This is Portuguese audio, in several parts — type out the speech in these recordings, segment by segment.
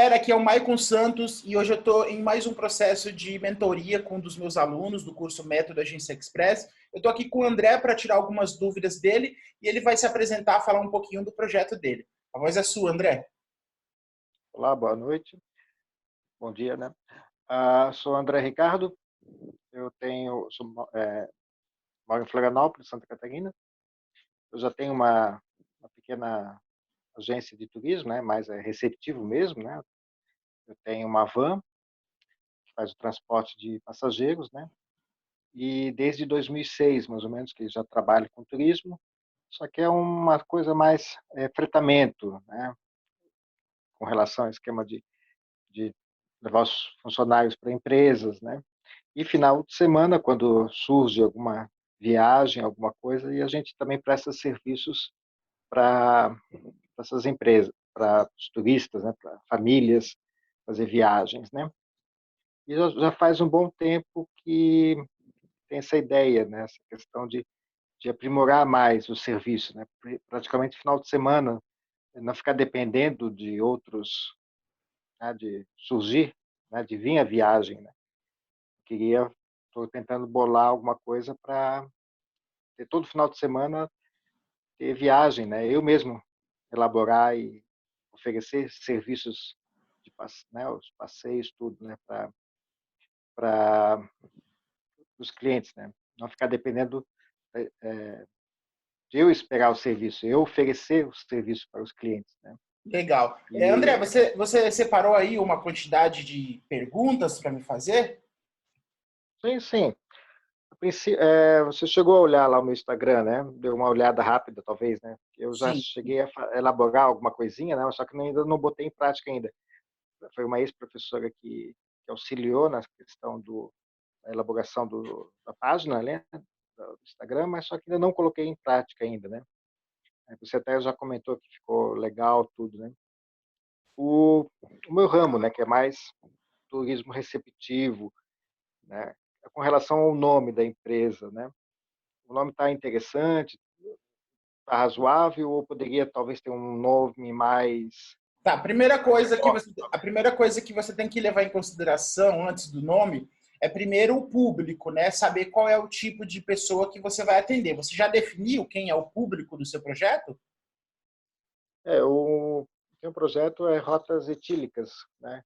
Aqui é o Maicon Santos e hoje eu estou em mais um processo de mentoria com um dos meus alunos do curso Método Agência Express. Eu estou aqui com o André para tirar algumas dúvidas dele e ele vai se apresentar, falar um pouquinho do projeto dele. A voz é sua, André. Olá, boa noite. Bom dia, né? Sou André Ricardo, moro em Florianópolis, Santa Catarina. Eu já tenho uma pequena agência de turismo, né? Mais receptivo mesmo, né? Eu tenho uma van que faz o transporte de passageiros, né? E desde 2006, mais ou menos, que já trabalho com turismo, só que é uma coisa mais fretamento, né? Com relação ao esquema de levar os funcionários para empresas, né? E final de semana, quando surge alguma viagem, alguma coisa, e a gente também presta serviços para essas empresas, para os turistas, né? Para famílias fazer viagens, né? E já faz um bom tempo que tem essa ideia, né? Essa questão de aprimorar mais o serviço, né? Praticamente final de semana, não ficar dependendo de outros, né? De surgir, né? De vir a viagem, né? Estou tentando bolar alguma coisa para ter todo final de semana ter viagem, né? Eu mesmo elaborar e oferecer serviços né? Os passeios, tudo, né? Para os clientes, né? Não ficar dependendo de eu esperar o serviço, eu oferecer o serviço para os clientes, né? Legal. André, E você separou aí uma quantidade de perguntas para me fazer? sim. Você chegou a olhar lá o meu Instagram, né? Deu uma olhada rápida, talvez, né? Eu já Sim. cheguei a elaborar alguma coisinha, né? Só que ainda não botei em prática ainda. Foi uma ex-professora que auxiliou na questão da elaboração da página, né? Do Instagram, mas só que ainda não coloquei em prática ainda, né? Você até já comentou que ficou legal tudo, né? O meu ramo, né? Que é mais turismo receptivo, né? Com relação ao nome da empresa, né? O nome está interessante, está razoável, ou poderia talvez ter um nome mais Tá, forte? a primeira coisa que você tem que levar em consideração antes do nome é primeiro o público, né? Saber qual é o tipo de pessoa que você vai atender. Você já definiu quem é o público do seu projeto? Tem um projeto Rotas Etílicas, né?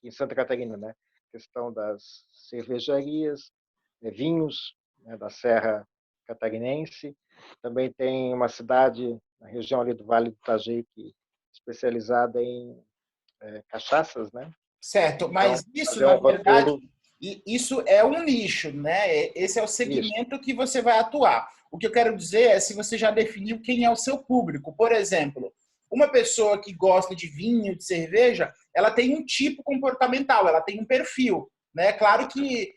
Em Santa Catarina, né? Questão das cervejarias, vinhos, né? Da Serra Catarinense. Também tem uma cidade na região ali do Vale do Itajaí especializada em cachaças, né? Certo, Então, mas isso, fazer na um verdade, roteiro isso é um nicho, né? Esse é o isso. segmento que você vai atuar. O que eu quero dizer é se você já definiu quem é o seu público. Por exemplo, uma pessoa que gosta de vinho, de cerveja, ela tem um tipo comportamental, ela tem um perfil. Né? Claro que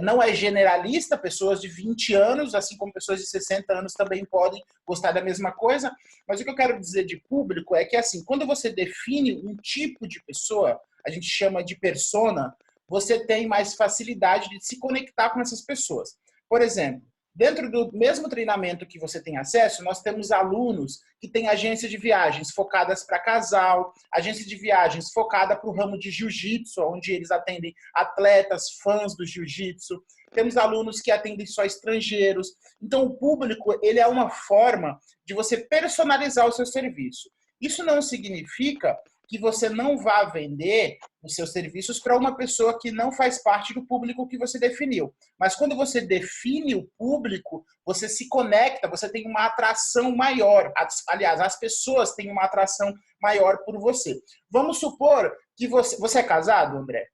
não é generalista, pessoas de 20 anos, assim como pessoas de 60 anos também podem gostar da mesma coisa, mas o que eu quero dizer de público é que, assim, quando você define um tipo de pessoa, a gente chama de persona, você tem mais facilidade de se conectar com essas pessoas. Por exemplo, dentro do mesmo treinamento que você tem acesso, nós temos alunos que têm agências de viagens focadas para casal, agência de viagens focada para o ramo de jiu-jitsu, onde eles atendem atletas, fãs do jiu-jitsu. Temos alunos que atendem só estrangeiros. Então, o público, ele é uma forma de você personalizar o seu serviço. Isso não significa que você não vá vender os seus serviços para uma pessoa que não faz parte do público que você definiu. Mas quando você define o público, você se conecta, você tem uma atração maior. Aliás, as pessoas têm uma atração maior por você. Vamos supor que você é casado, André?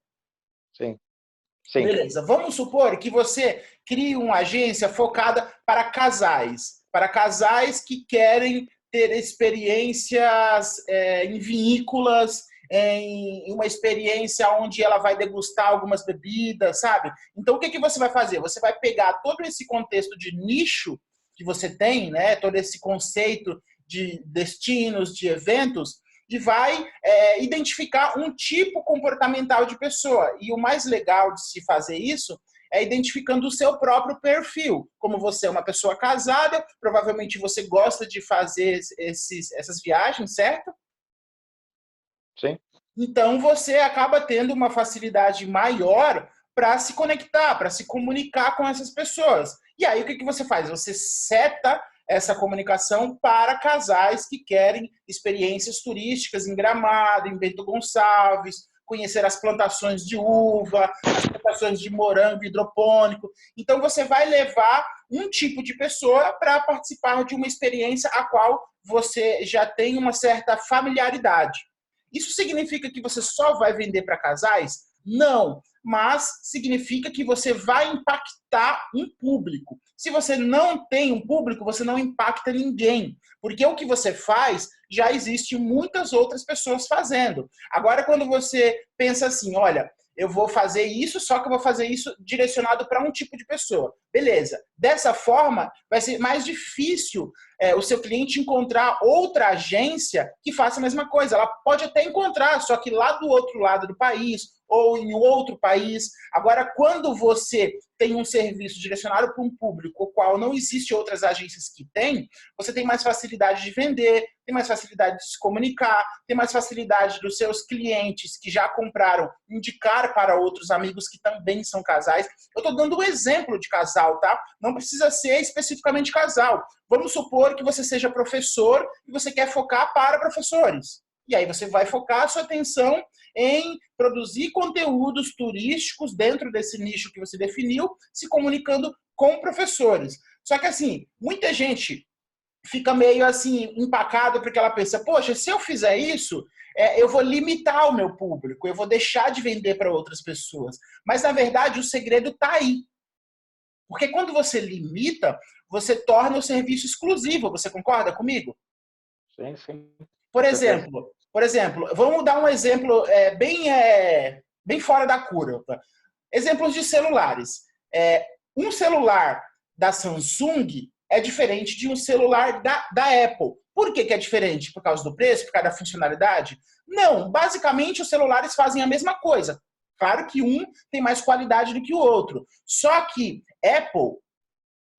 Sim, sim. Beleza. Vamos supor que você crie uma agência focada para casais que querem ter experiências em vinícolas, em uma experiência onde ela vai degustar algumas bebidas, sabe? Então, o que você vai fazer? Você vai pegar todo esse contexto de nicho que você tem, né? Todo esse conceito de destinos, de eventos, e vai identificar um tipo comportamental de pessoa. E o mais legal de se fazer isso é identificando o seu próprio perfil. Como você é uma pessoa casada, provavelmente você gosta de fazer essas viagens, certo? Sim. Então, você acaba tendo uma facilidade maior para se conectar, para se comunicar com essas pessoas. E aí, o que você faz? Você seta essa comunicação para casais que querem experiências turísticas em Gramado, em Bento Gonçalves, conhecer as plantações de uva, as plantações de morango hidropônico. Então, você vai levar um tipo de pessoa para participar de uma experiência a qual você já tem uma certa familiaridade. Isso significa que você só vai vender para casais? Não, mas significa que você vai impactar um público. Se você não tem um público, você não impacta ninguém, porque o que você faz já existe muitas outras pessoas fazendo. Agora, quando você pensa assim, olha, eu vou fazer isso, só que eu vou fazer isso direcionado para um tipo de pessoa. Beleza. Dessa forma, vai ser mais difícil o seu cliente encontrar outra agência que faça a mesma coisa. Ela pode até encontrar, só que lá do outro lado do país ou em outro país. Agora, quando você tem um serviço direcionado para um público o qual não existe outras agências que têm, você tem mais facilidade de vender, tem mais facilidade de se comunicar, tem mais facilidade dos seus clientes que já compraram indicar para outros amigos que também são casais. Eu estou dando um exemplo de casal, tá? Não precisa ser especificamente casal. Vamos supor que você seja professor e você quer focar para professores. E aí você vai focar a sua atenção em produzir conteúdos turísticos dentro desse nicho que você definiu, se comunicando com professores. Só que assim, muita gente fica meio assim empacada porque ela pensa, poxa, se eu fizer isso, eu vou limitar o meu público, eu vou deixar de vender para outras pessoas. Mas na verdade o segredo está aí. Porque quando você limita, você torna o serviço exclusivo. Você concorda comigo? Sim, sim. Por exemplo, vamos dar um exemplo bem fora da curva. Exemplos de celulares. Um celular da Samsung é diferente de um celular da Apple. Por que é diferente? Por causa do preço? Por causa da funcionalidade? Não, basicamente os celulares fazem a mesma coisa. Claro que um tem mais qualidade do que o outro. Só que Apple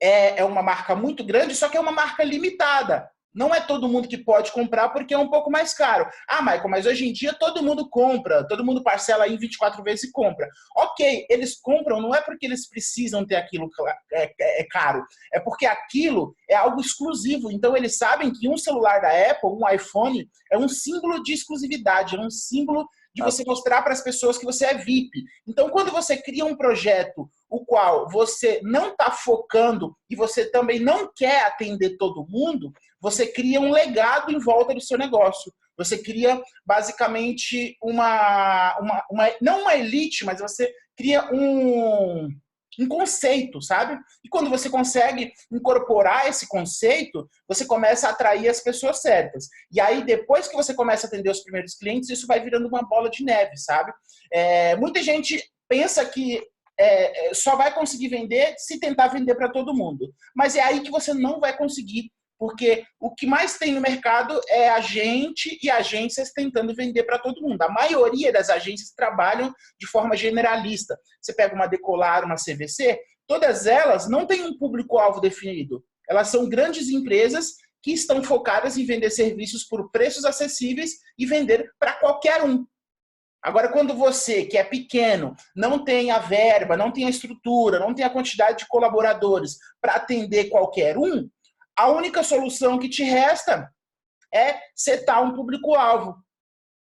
é uma marca muito grande, só que é uma marca limitada. Não é todo mundo que pode comprar porque é um pouco mais caro. Ah, Michael, mas hoje em dia todo mundo compra, todo mundo parcela em 24 vezes e compra. Ok, eles compram não é porque eles precisam ter aquilo caro, é porque aquilo é algo exclusivo. Então eles sabem que um celular da Apple, um iPhone, é um símbolo de exclusividade, é um símbolo de você mostrar para as pessoas que você é VIP. Então, quando você cria um projeto o qual você não está focando e você também não quer atender todo mundo, você cria um legado em volta do seu negócio. Você cria, basicamente, não uma elite, mas você cria um conceito, sabe? E quando você consegue incorporar esse conceito, você começa a atrair as pessoas certas. E aí, depois que você começa a atender os primeiros clientes, isso vai virando uma bola de neve, sabe? Muita gente pensa que só vai conseguir vender se tentar vender para todo mundo. Mas é aí que você não vai conseguir, porque o que mais tem no mercado é a gente e agências tentando vender para todo mundo. A maioria das agências trabalham de forma generalista. Você pega uma Decolar, uma CVC, todas elas não têm um público-alvo definido. Elas são grandes empresas que estão focadas em vender serviços por preços acessíveis e vender para qualquer um. Agora, quando você, que é pequeno, não tem a verba, não tem a estrutura, não tem a quantidade de colaboradores para atender qualquer um, a única solução que te resta é setar um público-alvo,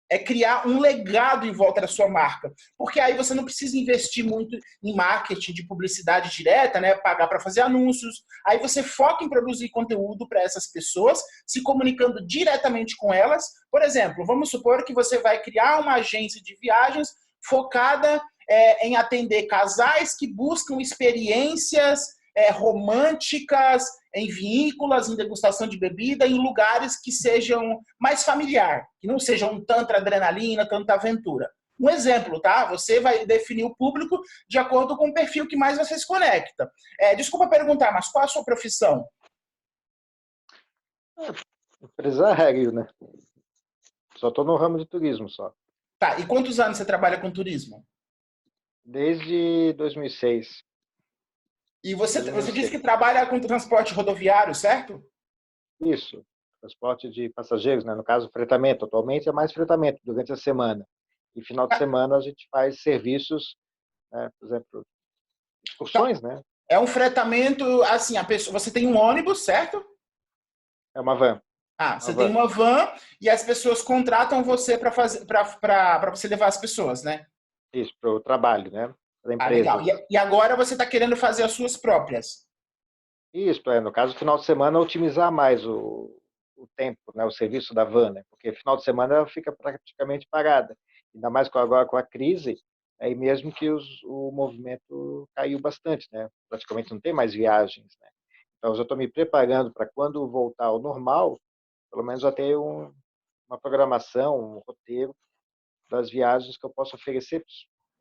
é criar um legado em volta da sua marca. Porque aí você não precisa investir muito em marketing de publicidade direta, né? Pagar para fazer anúncios. Aí você foca em produzir conteúdo para essas pessoas, se comunicando diretamente com elas. Por exemplo, vamos supor que você vai criar uma agência de viagens focada em atender casais que buscam experiências românticas, em vinícolas, em degustação de bebida, em lugares que sejam mais familiar, que não sejam tanta adrenalina, tanta aventura. Um exemplo, tá? Você vai definir o público de acordo com o perfil que mais você se conecta. Desculpa perguntar, mas qual a sua profissão? Empresário, né? Só estou no ramo de turismo só. Tá, e quantos anos você trabalha com turismo? Desde 2006. E você disse que trabalha com transporte rodoviário, certo? Isso, transporte de passageiros, né? No caso, fretamento. Atualmente é mais fretamento durante a semana. E final de semana a gente faz serviços, né? Por exemplo, Tá. excursões, né? É um fretamento, assim, a pessoa, você tem um ônibus, certo? É uma van, Ah, uma você tem van. uma van e as pessoas contratam você para fazer, para você levar as pessoas, né? Isso, para o trabalho, né? Da Ah, empresa legal. ali. E agora você está querendo fazer as suas próprias. Isso, no caso, final de semana, otimizar mais o tempo, né? O serviço da van, né? Porque final de semana ela fica praticamente parada. Ainda mais agora com a crise, aí mesmo que o movimento caiu bastante, né? Praticamente não tem mais viagens, né? Então, eu já estou me preparando para quando voltar ao normal, pelo menos já ter uma programação, um roteiro das viagens que eu posso oferecer para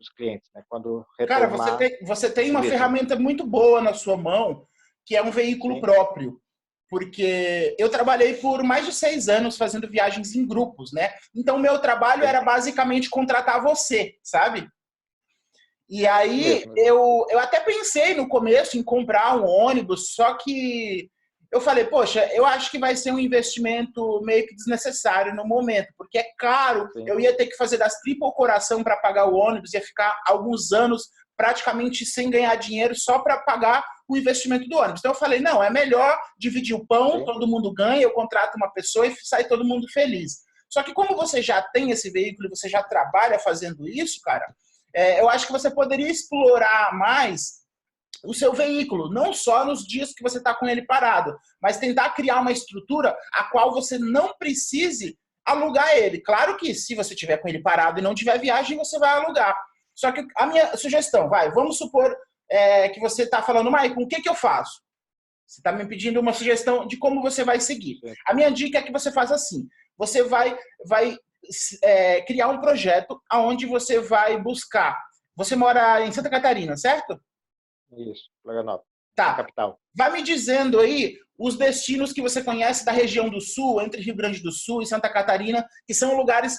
os clientes, né? Quando Cara, retomar você tem o uma ritmo. ferramenta muito boa na sua mão, que é um veículo Sim, próprio. Porque eu trabalhei por mais de 6 anos fazendo viagens em grupos, né? Então, meu trabalho sim. era basicamente contratar você, sabe? E aí Mesmo. eu até pensei no começo em comprar um ônibus, só que eu falei, poxa, eu acho que vai ser um investimento meio que desnecessário no momento, porque é caro, Sim, eu ia ter que fazer das tripas o coração para pagar o ônibus, ia ficar alguns anos praticamente sem ganhar dinheiro só para pagar o investimento do ônibus. Então eu falei, não, é melhor dividir o pão, sim. todo mundo ganha, eu contrato uma pessoa e sai todo mundo feliz. Só que como você já tem esse veículo e você já trabalha fazendo isso, cara, eu acho que você poderia explorar mais o seu veículo, não só nos dias que você está com ele parado, mas tentar criar uma estrutura a qual você não precise alugar ele. Claro que se você tiver com ele parado e não tiver viagem, você vai alugar. Só que a minha sugestão, vamos supor que você está falando, Maicon, o que eu faço? Você está me pedindo uma sugestão de como você vai seguir. Sim. A minha dica é que você faça assim. Você vai criar um projeto onde você vai buscar. Você mora em Santa Catarina, certo? Isso, Florianópolis, a Tá. capital. Vai me dizendo aí os destinos que você conhece da região do Sul, entre Rio Grande do Sul e Santa Catarina, que são lugares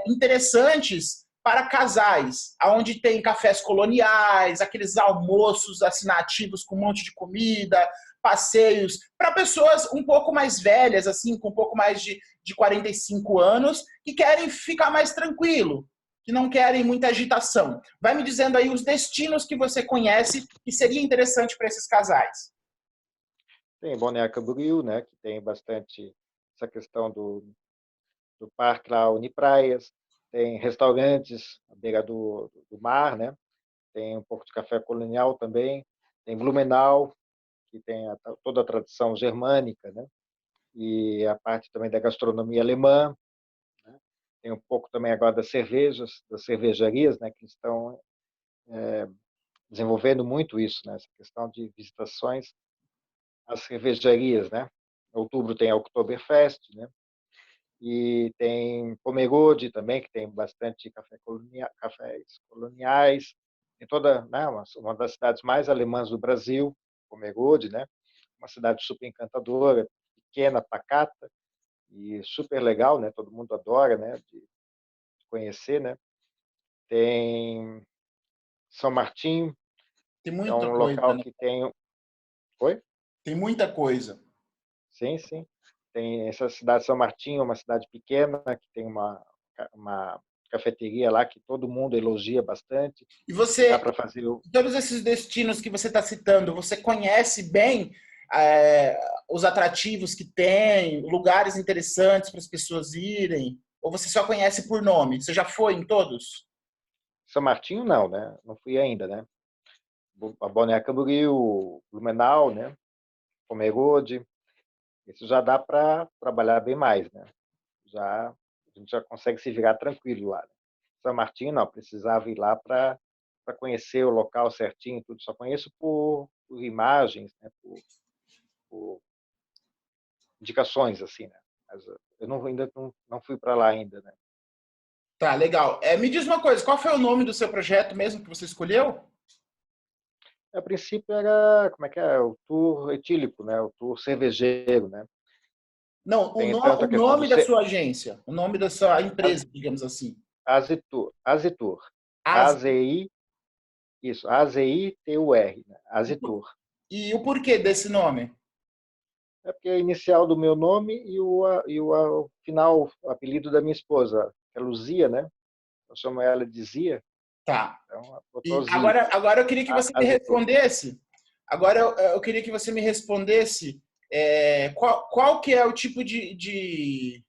interessantes para casais, onde tem cafés coloniais, aqueles almoços assinativos com um monte de comida, passeios para pessoas um pouco mais velhas, assim, com um pouco mais de 45 anos, que querem ficar mais tranquilo, que não querem muita agitação. Vai me dizendo aí os destinos que você conhece que seria interessante para esses casais. Tem Balneário Camboriú, né, que tem bastante essa questão do parque lá, Unipraias. Tem restaurantes à beira do mar, né? Tem um pouco de café colonial também. Tem Blumenau, que tem toda a tradição germânica, né? E a parte também da gastronomia alemã, né? Tem um pouco também agora das cervejas, das cervejarias, né? Que estão desenvolvendo muito isso, né? Essa questão de visitações às cervejarias, né? Em outubro tem a Oktoberfest, né? E tem Pomerode também, que tem bastante cafés coloniais. Tem toda, né, uma das cidades mais alemãs do Brasil, Pomerode, né? Uma cidade super encantadora, pequena, pacata e super legal, né? Todo mundo adora, né? De conhecer, né? Tem São Martinho, Tem que é muita um coisa, local né? que tem. Oi? Tem muita coisa. Sim, sim. Tem essa cidade de São Martinho, uma cidade pequena, que tem uma cafeteria lá que todo mundo elogia bastante, E que dá você, para fazer o. todos esses destinos que você está citando, você conhece bem os atrativos que tem, lugares interessantes para as pessoas irem? Ou você só conhece por nome? Você já foi em todos? São Martinho não, né? Não fui ainda, né? A Balneário Camboriú, Blumenau, né? Pomerode, isso já dá para trabalhar bem mais, né? Já a gente já consegue se virar tranquilo lá, né? São Martinho não, precisava ir lá para conhecer o local certinho, tudo. Só conheço por imagens, né? Por indicações assim, né? Mas eu ainda não fui para lá ainda, né? Tá, legal. Me diz uma coisa, qual foi o nome do seu projeto mesmo que você escolheu? A princípio era, como é que é? O tour etílico, né? O tour cervejeiro, né? Não, Tem tanto a o questão do nome da sua agência, o nome da sua Az- empresa, digamos assim. Azitur, Azitur, As, AZI, isso, AZITUR, né? Azitur. e o porquê desse nome? É porque é a inicial do meu nome e o final, o apelido da minha esposa, que é Luzia, né? eu chamo ela de Zia. Tá. Então, E agora eu queria que você me agitou. respondesse. Agora eu queria que você me respondesse qual que é o tipo de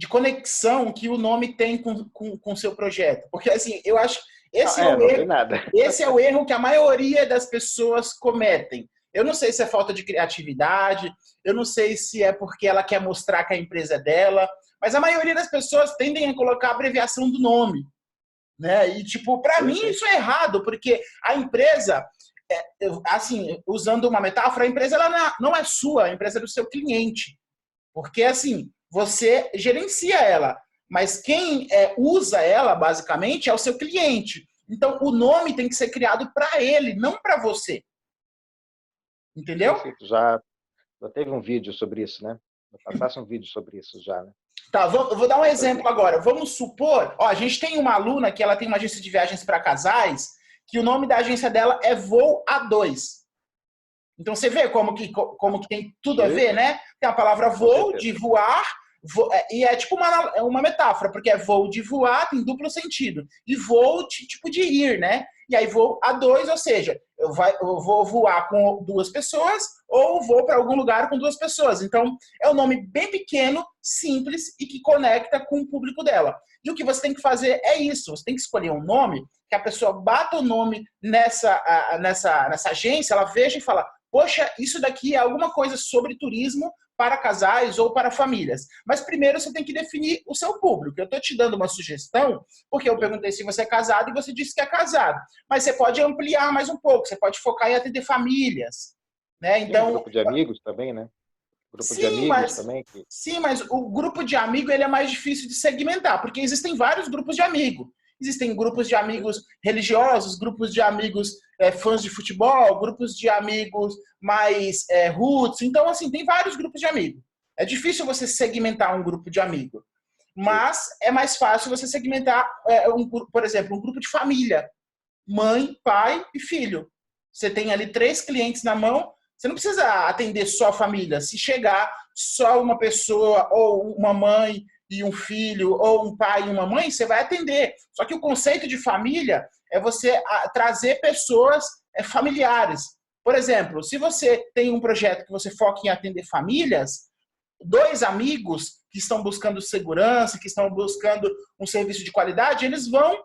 conexão que o nome tem com o seu projeto. Porque, assim, eu acho esse Não tem nada. esse é o erro que a maioria das pessoas cometem. Eu não sei se é falta de criatividade, eu não sei se é porque ela quer mostrar que a empresa é dela, mas a maioria das pessoas tendem a colocar a abreviação do nome, né? E, tipo, para mim isso é errado, porque a empresa, assim, usando uma metáfora, a empresa ela não é sua, a empresa é do seu cliente. Porque, assim, você gerencia ela, mas quem usa ela, basicamente, é o seu cliente. Então, o nome tem que ser criado para ele, não para você. Entendeu? Sim, já teve um vídeo sobre isso, né? Passasse um vídeo sobre isso já, né? Tá, eu vou dar um exemplo agora. Vamos supor, a gente tem uma aluna que ela tem uma agência de viagens para casais, que o nome da agência dela é Voo A2. Então você vê como que tem tudo a ver, né? Tem a palavra voo, de voar, e é tipo uma metáfora, porque é voo de voar, tem duplo sentido. E voo tipo de ir, né? E aí voo a dois, ou seja, eu vou voar com duas pessoas ou vou para algum lugar com duas pessoas. Então é um nome bem pequeno, simples e que conecta com o público dela. E o que você tem que fazer é isso. Você tem que escolher um nome que a pessoa bata o nome nessa agência, ela veja e fala: poxa, isso daqui é alguma coisa sobre turismo para casais ou para famílias. Mas primeiro você tem que definir o seu público. Eu estou te dando uma sugestão, porque eu perguntei se você é casado e você disse que é casado. Mas você pode ampliar mais um pouco, você pode focar em atender famílias. Né? Então, tem grupo de amigos também, né? Grupo de amigos também. Sim, mas o grupo de amigo ele é mais difícil de segmentar, porque existem vários grupos de amigo. Existem grupos de amigos religiosos, grupos de amigos fãs de futebol, grupos de amigos mais roots. Então, assim, tem vários grupos de amigos. É difícil você segmentar um grupo de amigo. Mas é mais fácil você segmentar, por exemplo, um grupo de família. Mãe, pai e filho. Você tem ali 3 clientes na mão, você não precisa atender só a família. Se chegar só uma pessoa, ou uma mãe e um filho, ou um pai e uma mãe, você vai atender. Só que o conceito de família é você trazer pessoas familiares. Por exemplo, se você tem um projeto que você foca em atender famílias, 2 amigos que estão buscando segurança, que estão buscando um serviço de qualidade, eles vão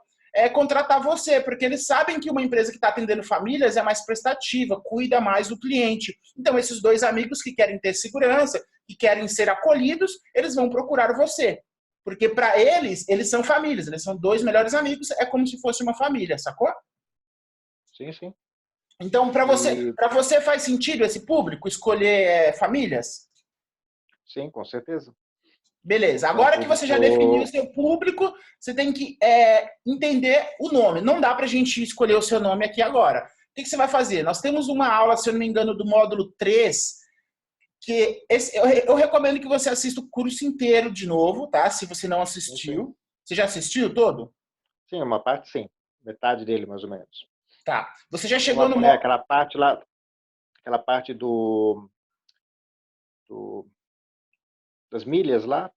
contratar você, porque eles sabem que uma empresa que está atendendo famílias é mais prestativa, cuida mais do cliente. Então, esses 2 amigos que querem ter segurança, que querem ser acolhidos, eles vão procurar você. Porque para eles são famílias, eles são 2 melhores amigos, é como se fosse uma família, sacou? Sim, sim. Então, para você faz sentido esse público escolher famílias? Sim, com certeza. Beleza. Agora que você já definiu o seu público, você tem que entender o nome. Não dá para a gente escolher o seu nome aqui agora. O que você vai fazer? Nós temos uma aula, se eu não me engano, do módulo 3, que eu recomendo que você assista o curso inteiro de novo, tá? Se você não assistiu. Sim. Você já assistiu todo? Sim, uma parte sim. Metade dele, mais ou menos. Tá. Você já chegou no módulo... aquela parte lá, aquela parte das milhas lá,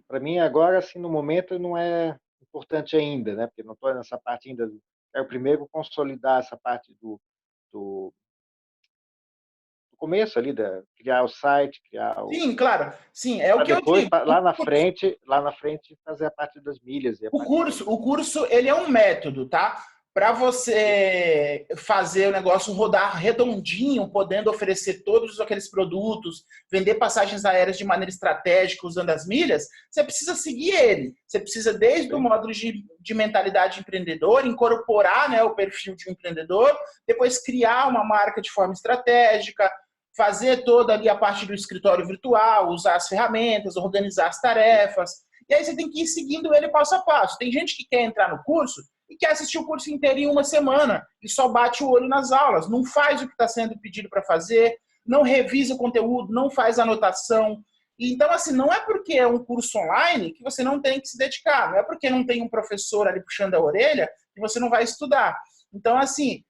para mim agora, assim, no momento não é importante ainda, né? Porque não estou nessa parte ainda. Quero primeiro consolidar essa parte do começo ali, criar o site, criar o... Sim, claro. Sim, é o que depois, eu digo. Lá na frente, fazer a parte das milhas. O curso, ele é um método, tá? Para você fazer o negócio rodar redondinho, podendo oferecer todos aqueles produtos, vender passagens aéreas de maneira estratégica usando as milhas, você precisa seguir ele. Você precisa, desde o módulo de mentalidade empreendedora, incorporar, né, o perfil de um empreendedor, depois criar uma marca de forma estratégica, fazer toda ali a parte do escritório virtual, usar as ferramentas, organizar as tarefas. E aí você tem que ir seguindo ele passo a passo. Tem gente que quer entrar no curso e quer assistir o curso inteiro em uma semana e só bate o olho nas aulas, não faz o que está sendo pedido para fazer, não revisa o conteúdo, não faz anotação. Então, assim, não é porque é um curso online que você não tem que se dedicar, não é porque não tem um professor ali puxando a orelha que você não vai estudar. Então, assim,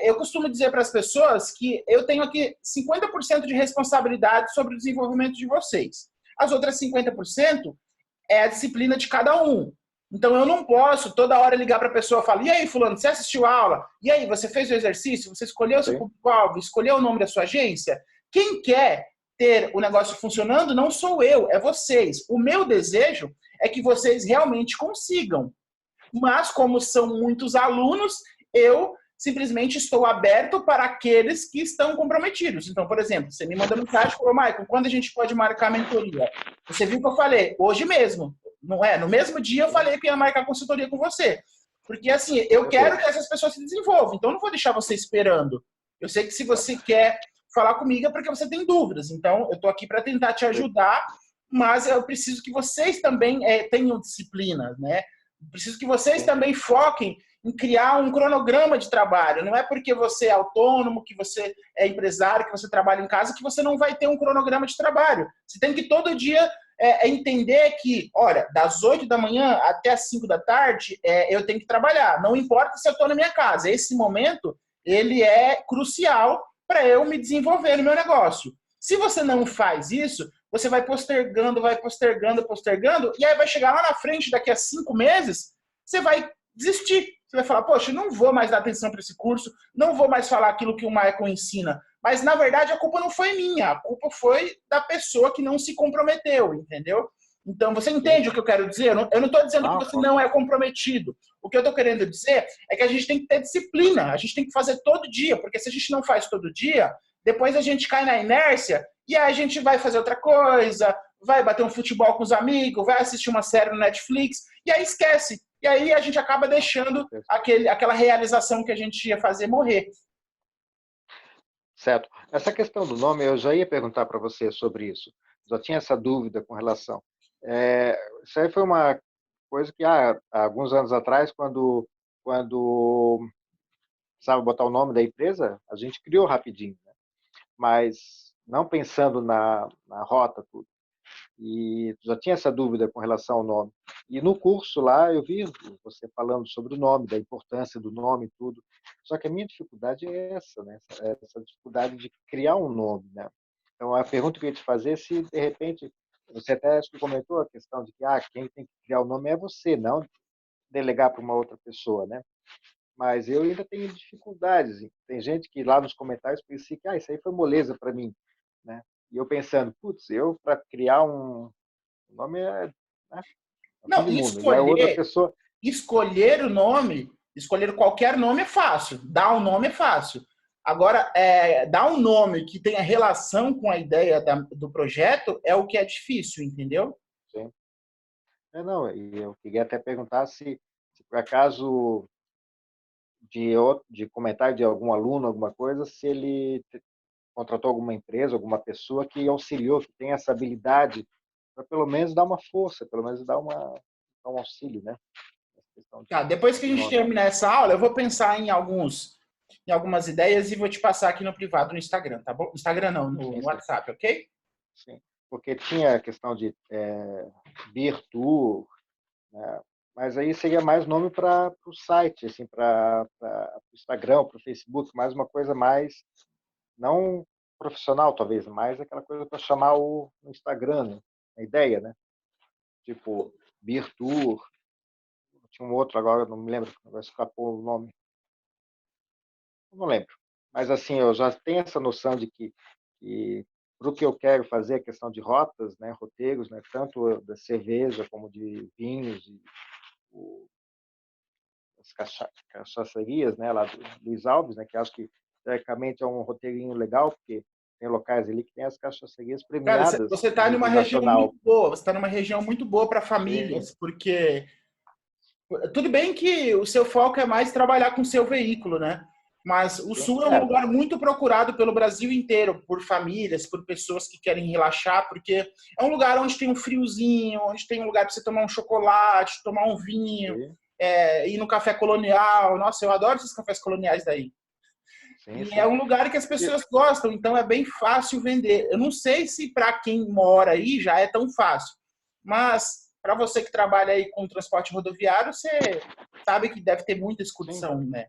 eu costumo dizer para as pessoas que eu tenho aqui 50% de responsabilidade sobre o desenvolvimento de vocês. As outras 50% é a disciplina de cada um. Então eu não posso toda hora ligar para a pessoa e falar: e aí, fulano, você assistiu a aula? E aí, você fez o exercício? Você escolheu o seu Sim. público-alvo? Escolheu o nome da sua agência? Quem quer ter o negócio funcionando não sou eu, é vocês. O meu desejo é que vocês realmente consigam. Mas, como são muitos alunos, eu simplesmente estou aberto para aqueles que estão comprometidos. Então, por exemplo, você me mandou mensagem e falou: Michael, quando a gente pode marcar a mentoria? Você viu que eu falei, hoje mesmo, não é? No mesmo dia eu falei que ia marcar consultoria com você. Porque, assim, eu quero que essas pessoas se desenvolvam, então eu não vou deixar você esperando. Eu sei que se você quer falar comigo é porque você tem dúvidas, então eu estou aqui para tentar te ajudar, mas eu preciso que vocês também tenham disciplina, né? Preciso que vocês também foquem em criar um cronograma de trabalho. Não é porque você é autônomo, que você é empresário, que você trabalha em casa, que você não vai ter um cronograma de trabalho. Você tem que todo dia entender que, olha, das 8 da manhã até as 5 da tarde, eu tenho que trabalhar. Não importa se eu estou na minha casa. Esse momento, ele é crucial para eu me desenvolver no meu negócio. Se você não faz isso, você vai postergando, postergando, e aí vai chegar lá na frente, daqui a 5 meses, você vai desistir. Você vai falar, poxa, não vou mais dar atenção para esse curso, não vou mais falar aquilo que o Michael ensina. Mas, na verdade, a culpa não foi minha, a culpa foi da pessoa que não se comprometeu, entendeu? Então, você entende o que eu quero dizer? Eu não estou dizendo que você não é comprometido. O que eu estou querendo dizer é que a gente tem que ter disciplina, a gente tem que fazer todo dia, porque se a gente não faz todo dia, depois a gente cai na inércia e aí a gente vai fazer outra coisa, vai bater um futebol com os amigos, vai assistir uma série no Netflix, e aí esquece. E aí a gente acaba deixando aquela realização que a gente ia fazer morrer. Certo. Essa questão do nome, eu já ia perguntar para você sobre isso. Já tinha essa dúvida com relação. Isso aí foi uma coisa que, há alguns anos atrás, quando precisava botar o nome da empresa, a gente criou rapidinho, né? Mas não pensando na rota, tudo. E já tinha essa dúvida com relação ao nome. E no curso lá eu vi você falando sobre o nome, da importância do nome e tudo. Só que a minha dificuldade é essa, né? Essa dificuldade de criar um nome, né? Então a pergunta que eu ia te fazer é se de repente você até acho que comentou a questão de que quem tem que criar o nome é você, não delegar para uma outra pessoa, né? Mas eu ainda tenho dificuldades. Tem gente que lá nos comentários pensa que isso aí foi moleza para mim, né? E eu pensando, putz, eu para criar um nome né, é o fim Não, do mundo. Já é outra pessoa. escolher o nome, escolher qualquer nome é fácil, dar um nome é fácil. Agora, dar um nome que tenha relação com a ideia do projeto é o que é difícil, entendeu? Sim. Não, e eu queria até perguntar se por acaso de comentário de algum aluno, alguma coisa, se ele contratou alguma empresa, alguma pessoa que auxiliou, que tem essa habilidade para pelo menos dar uma força, pelo menos dar um auxílio, né? Essa questão Tá, depois que a de gente nome. terminar essa aula, eu vou pensar em algumas ideias e vou te passar aqui no privado no Instagram, tá bom? Instagram não, no Sim, sim, WhatsApp, ok? sim. Porque tinha a questão de Beer Tour, né? Mas aí seria mais nome para o site, assim, para o Instagram, para o Facebook, mais uma coisa mais, não profissional, talvez, mais aquela coisa para chamar o Instagram, né? A ideia, né? Tipo, Beer Tour, tinha um outro agora, não me lembro, agora escapou o nome, não lembro. Mas assim, eu já tenho essa noção de que para o que eu quero fazer, a questão de rotas, né, roteiros, né, tanto da cerveja como de vinhos e as cachaçarias, né, lá do Luiz Alves, né, que acho que teoricamente é um roteirinho legal, porque tem locais ali que tem as cachaçarias Cara, premiadas você a está numa nível região muito nacional. boa, você está numa região muito boa para Sim, famílias, porque tudo bem que o seu foco é mais trabalhar com o seu veículo, né? Mas o sim. Sul é um lugar muito procurado pelo Brasil inteiro, por famílias, por pessoas que querem relaxar, porque é um lugar onde tem um friozinho, onde tem um lugar para você tomar um chocolate, tomar um vinho, Sim, ir no café colonial. Nossa, eu adoro esses cafés coloniais daí. sim, E é sim. um lugar que as E, pessoas gostam, então é bem fácil vender. Eu não sei se para quem mora aí já é tão fácil, mas para você que trabalha aí com transporte rodoviário, você sabe que deve ter muita sim, excursão, né?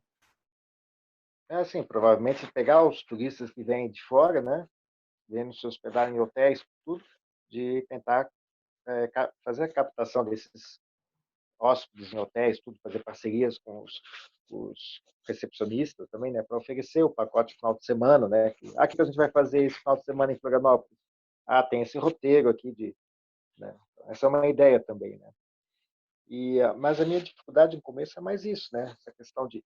assim, provavelmente pegar os turistas que vêm de fora, né, vêm se hospedar em hotéis, tudo, de tentar fazer a captação hóspedes em hotéis, tudo, fazer parcerias com os recepcionistas também, né, para oferecer o pacote de final de semana, né? O que a gente vai fazer esse final de semana em Florianópolis? Ah, tem esse roteiro aqui né? Essa é uma ideia também, né? Mas a minha dificuldade no começo é mais isso, né? Essa questão de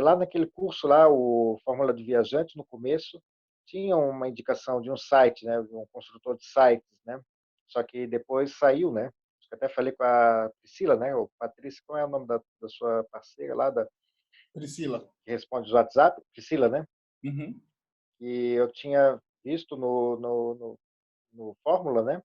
lá naquele curso lá, o Fórmula de Viajante, no começo tinha uma indicação de um site, né? De um construtor de sites, né? Só que depois saiu, né? Acho que até falei com a Priscila, né? Ou Patrícia, qual é o nome da sua parceira lá, Priscila. que responde os WhatsApp? Priscila, né? Uhum. E eu tinha visto no Fórmula, né?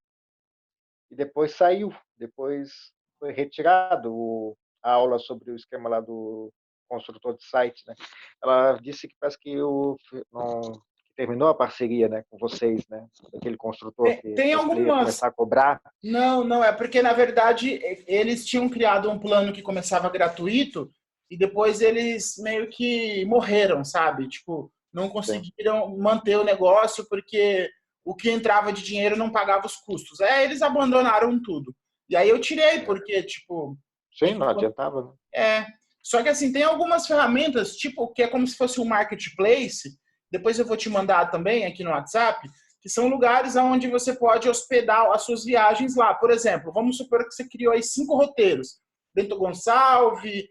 E depois saiu, depois foi retirado a aula sobre o esquema lá do construtor de site, né? Ela disse que parece que que terminou a parceria, né, com vocês, né? Aquele construtor que Tem parece que ele ia algumas. começar a cobrar. Não, não, é porque, na verdade, eles tinham criado um plano que começava gratuito e depois eles meio que morreram, sabe? Tipo, não Sim, conseguiram manter o negócio porque o que entrava de dinheiro não pagava os custos. Eles abandonaram tudo. E aí eu tirei, é. porque, tipo, Sim, não adiantava, né? é. Só que assim, tem algumas ferramentas, tipo, que é como se fosse um marketplace. Depois eu vou te mandar também aqui no WhatsApp, que são lugares onde você pode hospedar as suas viagens lá. Por exemplo, vamos supor que você criou aí 5 roteiros. Bento Gonçalves,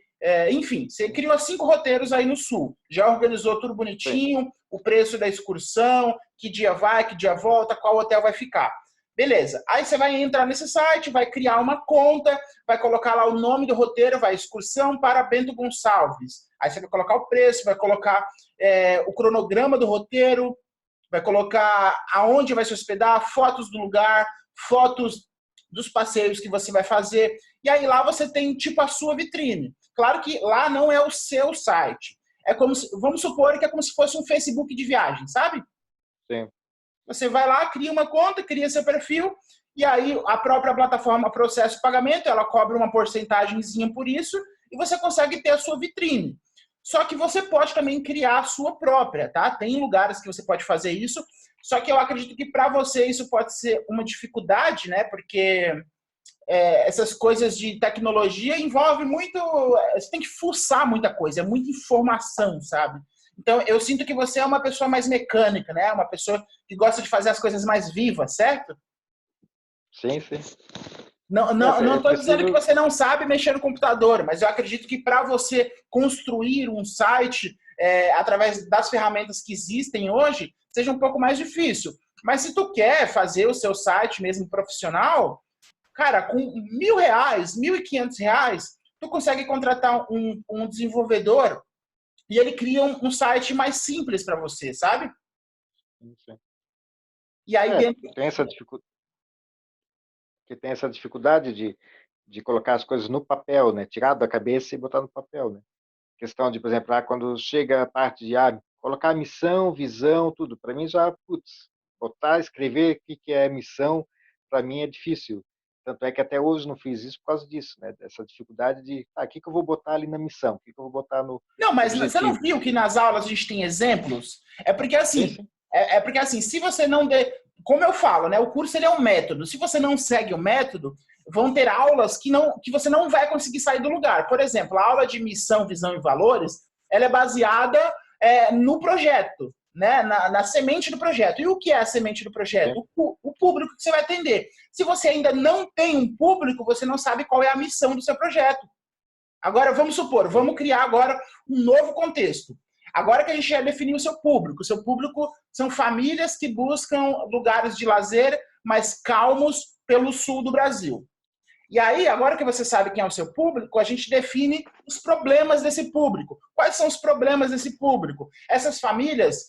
enfim, você criou 5 roteiros aí no sul. Já organizou tudo Sim, bonitinho, o preço da excursão, que dia vai, que dia volta, qual hotel vai ficar. Beleza. Aí você vai entrar nesse site, vai criar uma conta, vai colocar lá o nome do roteiro, vai excursão para Bento Gonçalves. Aí você vai colocar o preço, vai colocar o cronograma do roteiro, vai colocar aonde vai se hospedar, fotos do lugar, fotos dos passeios que você vai fazer. E aí lá você tem tipo a sua vitrine. Claro que lá não é o seu site. É como se, vamos supor que é como se fosse um Facebook de viagem, sabe? sim. Você vai lá, cria uma conta, cria seu perfil, e aí a própria plataforma processa o pagamento, ela cobra uma porcentagemzinha por isso, e você consegue ter a sua vitrine. Só que você pode também criar a sua própria, tá? Tem lugares que você pode fazer isso, só que eu acredito que para você isso pode ser uma dificuldade, né? Porque essas coisas de tecnologia envolve muito. Você tem que fuçar muita coisa, é muita informação, sabe? Então, eu sinto que você é uma pessoa mais mecânica, né? Uma pessoa que gosta de fazer as coisas mais vivas, certo? Sim, sim. Não, É, não, não é estou dizendo que preciso. você não sabe mexer no computador, mas eu acredito que para você construir um site através das ferramentas que existem hoje, seja um pouco mais difícil. Mas se tu quer fazer o seu site mesmo profissional, cara, com R$ 1.000, R$ 1.500, tu consegue contratar um desenvolvedor e ele cria um site mais simples para você, sabe? Sim, sim. E aí É, dentro. tem essa dificuldade, que tem essa dificuldade de colocar as coisas no papel, né? Tirar da cabeça e botar no papel, né? Questão de, por exemplo, quando chega a parte de colocar missão, visão, tudo. Para mim já, putz, botar, escrever o que é missão, para mim é difícil. Tanto é que até hoje não fiz isso por causa disso, né? Dessa dificuldade de, o que eu vou botar ali na missão? O que eu vou botar no Não, mas você não objetivo? viu que nas aulas a gente tem exemplos? É porque Sim, assim, sim, se você não der, como eu falo, né, o curso ele é um método. Se você não segue o método, vão ter aulas que você não vai conseguir sair do lugar. Por exemplo, a aula de missão, visão e valores, ela é baseada no projeto, né, na semente do projeto. E o que é a semente do sim, projeto? O público que você vai atender. Se você ainda não tem um público, você não sabe qual é a missão do seu projeto. Agora, vamos supor, sim, vamos criar agora um novo contexto. Agora que a gente já definiu o seu público são famílias que buscam lugares de lazer mais calmos pelo sul do Brasil. E aí, agora que você sabe quem é o seu público, a gente define os problemas desse público. Quais são os problemas desse público? Essas famílias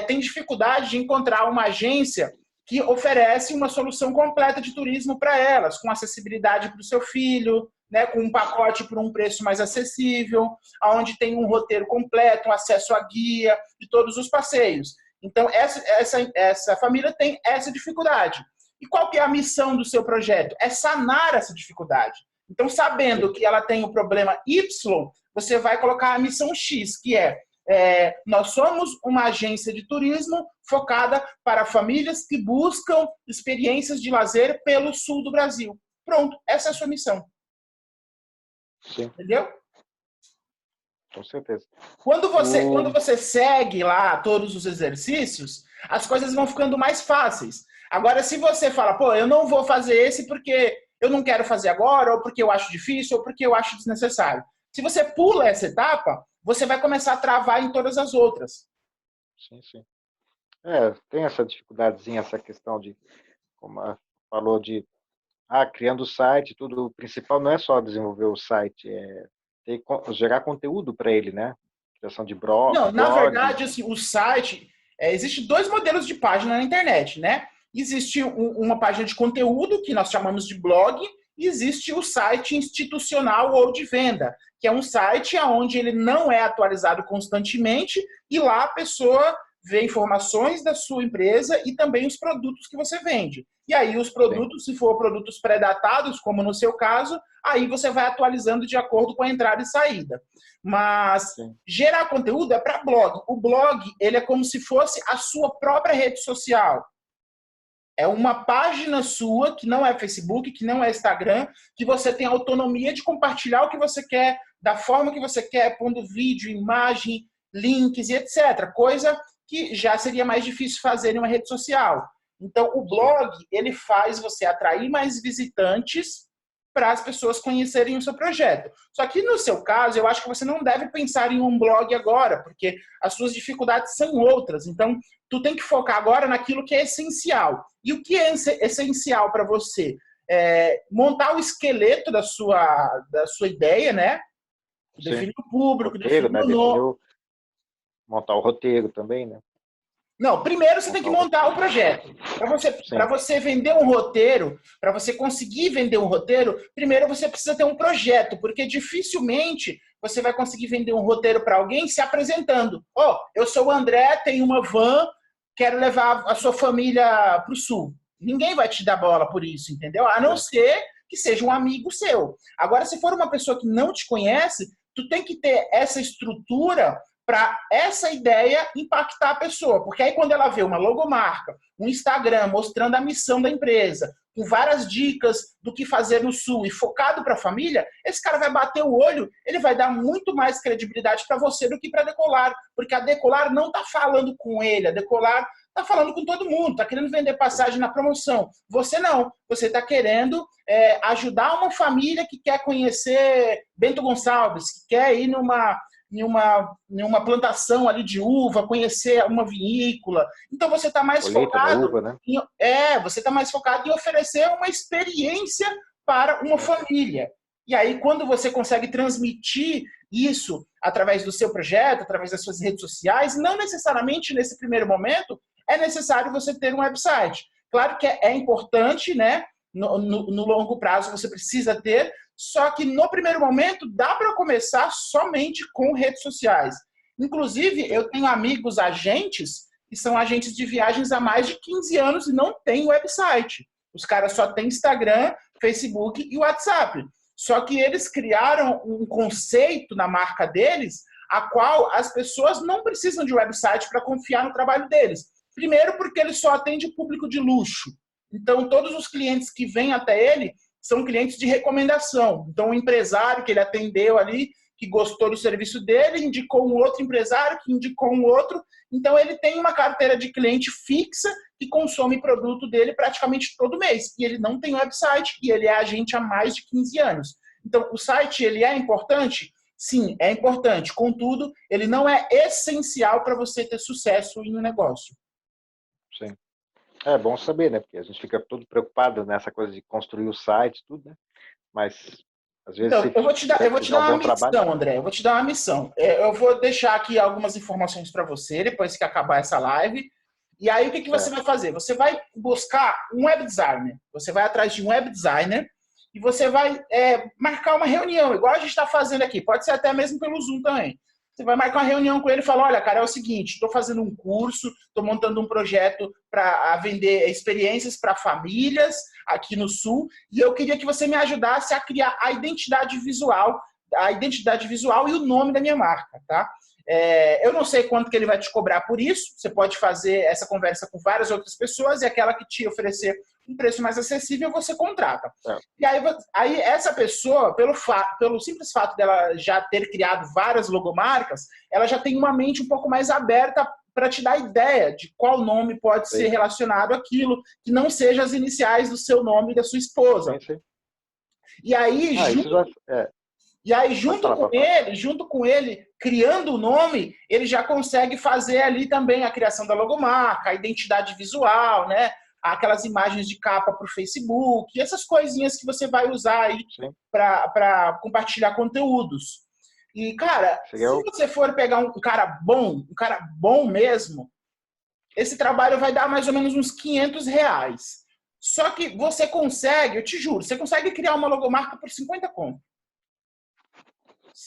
têm dificuldade de encontrar uma agência que oferece uma solução completa de turismo para elas, com acessibilidade para o seu filho, né, com um pacote por um preço mais acessível, onde tem um roteiro completo, um acesso à guia de todos os passeios. Então, essa família tem essa dificuldade. E qual que é a missão do seu projeto? É sanar essa dificuldade. Então, sabendo sim. que ela tem o problema Y, você vai colocar a missão X, que nós somos uma agência de turismo focada para famílias que buscam experiências de lazer pelo sul do Brasil. Pronto, essa é a sua missão. Sim. Entendeu? Com certeza. Quando você segue lá todos os exercícios, as coisas vão ficando mais fáceis. Agora, se você fala, pô, eu não vou fazer esse porque eu não quero fazer agora, ou porque eu acho difícil, ou porque eu acho desnecessário. Se você pula essa etapa, você vai começar a travar em todas as outras. Sim, sim. Tem essa dificuldadezinha, essa questão de, como a falou, de criando o site, tudo. O principal não é só desenvolver o site, gerar conteúdo para ele, né? Criação de Não, na blog. verdade, assim, o site, existe dois modelos de página na internet, né? Existe uma página de conteúdo, que nós chamamos de blog, e existe o site institucional ou de venda, que é um site onde ele não é atualizado constantemente, e lá a pessoa vê informações da sua empresa e também os produtos que você vende. E aí os produtos, se for produtos pré-datados, como no seu caso, aí você vai atualizando de acordo com a entrada e saída. Mas gerar conteúdo é para blog. O blog, ele é como se fosse a sua própria rede social. É uma página sua, que não é Facebook, que não é Instagram, que você tem autonomia de compartilhar o que você quer, da forma que você quer, pondo vídeo, imagem, links e etc. Coisa que já seria mais difícil fazer em uma rede social. Então, o blog, ele faz você atrair mais visitantes para as pessoas conhecerem o seu projeto. Só que, no seu caso, eu acho que você não deve pensar em um blog agora, porque as suas dificuldades são outras. Então, tu tem que focar agora naquilo que é essencial. E o que é essencial para você? Montar o esqueleto da sua ideia, né? Definir o público, roteiro, definir o nome. Montar o roteiro também, né? Não, primeiro você tem que montar o projeto. Para você vender um roteiro, para você conseguir vender um roteiro, primeiro você precisa ter um projeto, porque dificilmente você vai conseguir vender um roteiro para alguém se apresentando. Eu sou o André, tenho uma van, quero levar a sua família para o sul. Ninguém vai te dar bola por isso, entendeu? A não ser que seja um amigo seu. Agora, se for uma pessoa que não te conhece, tu tem que ter essa estrutura para essa ideia impactar a pessoa. Porque aí quando ela vê uma logomarca, um Instagram mostrando a missão da empresa, com várias dicas do que fazer no Sul e focado para a família, esse cara vai bater o olho, ele vai dar muito mais credibilidade para você do que para a Decolar. Porque a Decolar não está falando com ele, a Decolar está falando com todo mundo, está querendo vender passagem na promoção. Você não, você está querendo ajudar uma família que quer conhecer Bento Gonçalves, que quer ir em uma plantação ali de uva, conhecer uma vinícola. Então você está mais focado uva, né? você está mais focado em oferecer uma experiência para uma família. E aí, quando você consegue transmitir isso através do seu projeto, através das suas redes sociais, não necessariamente nesse primeiro momento é necessário você ter um website. Claro que é importante, né? No longo prazo você precisa ter, só que no primeiro momento dá para começar somente com redes sociais. Inclusive, eu tenho amigos agentes que são agentes de viagens há mais de 15 anos e não têm website. Os caras só têm Instagram, Facebook e WhatsApp. Só que eles criaram um conceito na marca deles, a qual as pessoas não precisam de website para confiar no trabalho deles. Primeiro, porque ele só atende público de luxo. Então, todos os clientes que vêm até ele são clientes de recomendação. Então, o empresário que ele atendeu ali, que gostou do serviço dele, indicou um outro empresário, que indicou um outro. Então, ele tem uma carteira de cliente fixa que consome produto dele praticamente todo mês. E ele não tem website e ele é agente há mais de 15 anos. Então, o site, ele é importante? Sim, é importante. Contudo, ele não é essencial para você ter sucesso em um negócio. Sim. É bom saber, né? Porque a gente fica todo preocupado nessa coisa de construir o site, tudo, né? Mas, às vezes... Então, eu vou te dar uma missão, André. Eu vou te dar uma missão. Eu vou deixar aqui algumas informações para você, depois que acabar essa live. E aí, o que você vai fazer? Você vai buscar um web designer. Você vai atrás de um web designer e você vai marcar uma reunião, igual a gente está fazendo aqui. Pode ser até mesmo pelo Zoom também. Você vai marcar uma reunião com ele e falar, olha, cara, é o seguinte, estou fazendo um curso, estou montando um projeto para vender experiências para famílias aqui no Sul, e eu queria que você me ajudasse a criar a identidade visual e o nome da minha marca, tá? Eu não sei quanto que ele vai te cobrar por isso. Você pode fazer essa conversa com várias outras pessoas e aquela que te oferecer um preço mais acessível, você contrata. E aí essa pessoa, pelo simples fato dela já ter criado várias logomarcas, ela já tem uma mente um pouco mais aberta para te dar ideia de qual nome pode ser relacionado àquilo, que não seja as iniciais do seu nome e da sua esposa. E aí, junto com ele, criando o nome, ele já consegue fazer ali também a criação da logomarca, a identidade visual, né? Aquelas imagens de capa para o Facebook, essas coisinhas que você vai usar aí para compartilhar conteúdos. E, cara, se você for pegar um cara bom mesmo, esse trabalho vai dar mais ou menos uns R$500. Só que você consegue, eu te juro, você consegue criar uma logomarca por 50 conto.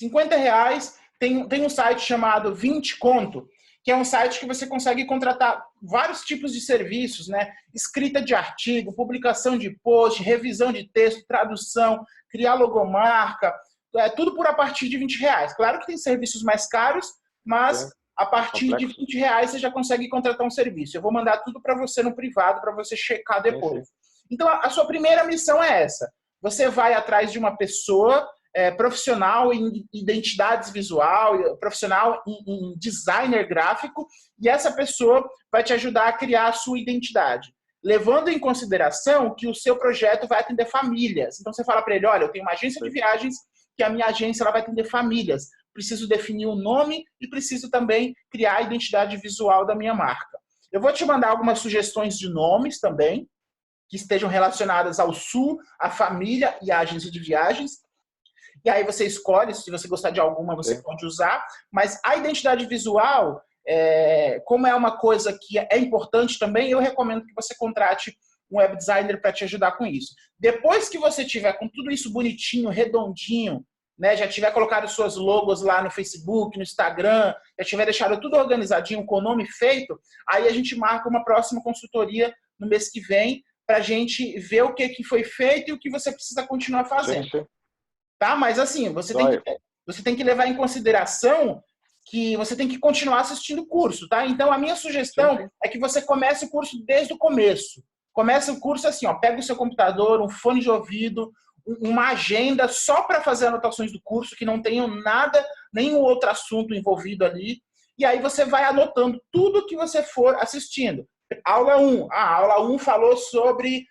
R$50, tem um site chamado 20 Conto, que é um site que você consegue contratar vários tipos de serviços, né? Escrita de artigo, publicação de post, revisão de texto, tradução, criar logomarca, tudo por a partir de R$20. Claro que tem serviços mais caros, mas a partir de R$20 você já consegue contratar um serviço. Eu vou mandar tudo para você no privado, para você checar depois. Então, a sua primeira missão é essa. Você vai atrás de uma pessoa profissional em identidades visual, profissional em designer gráfico, e essa pessoa vai te ajudar a criar a sua identidade, levando em consideração que o seu projeto vai atender famílias. Então você fala para ele, olha, eu tenho uma agência de viagens, que a minha agência ela vai atender famílias. Preciso definir o nome e preciso também criar a identidade visual da minha marca. Eu vou te mandar algumas sugestões de nomes também, que estejam relacionadas ao Sul, à família e à agência de viagens. E aí você escolhe, se você gostar de alguma, você pode usar. Mas a identidade visual, como é uma coisa que é importante também, eu recomendo que você contrate um web designer para te ajudar com isso. Depois que você tiver com tudo isso bonitinho, redondinho, né, já tiver colocado suas logos lá no Facebook, no Instagram, já tiver deixado tudo organizadinho, com o nome feito, aí a gente marca uma próxima consultoria no mês que vem para a gente ver o que foi feito e o que você precisa continuar fazendo. Tá? Mas assim, você tem que levar em consideração que você tem que continuar assistindo o curso, tá? Então a minha sugestão é que você comece o curso desde o começo. Comece o curso assim, pega o seu computador, um fone de ouvido, uma agenda só para fazer anotações do curso, que não tenham nada, nenhum outro assunto envolvido ali. E aí você vai anotando tudo que você for assistindo. Aula 1. A aula 1 falou sobre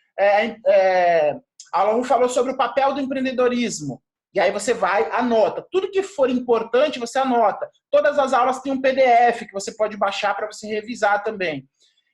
o papel do empreendedorismo. E aí você vai, anota. Tudo que for importante, você anota. Todas as aulas têm um PDF que você pode baixar para você revisar também.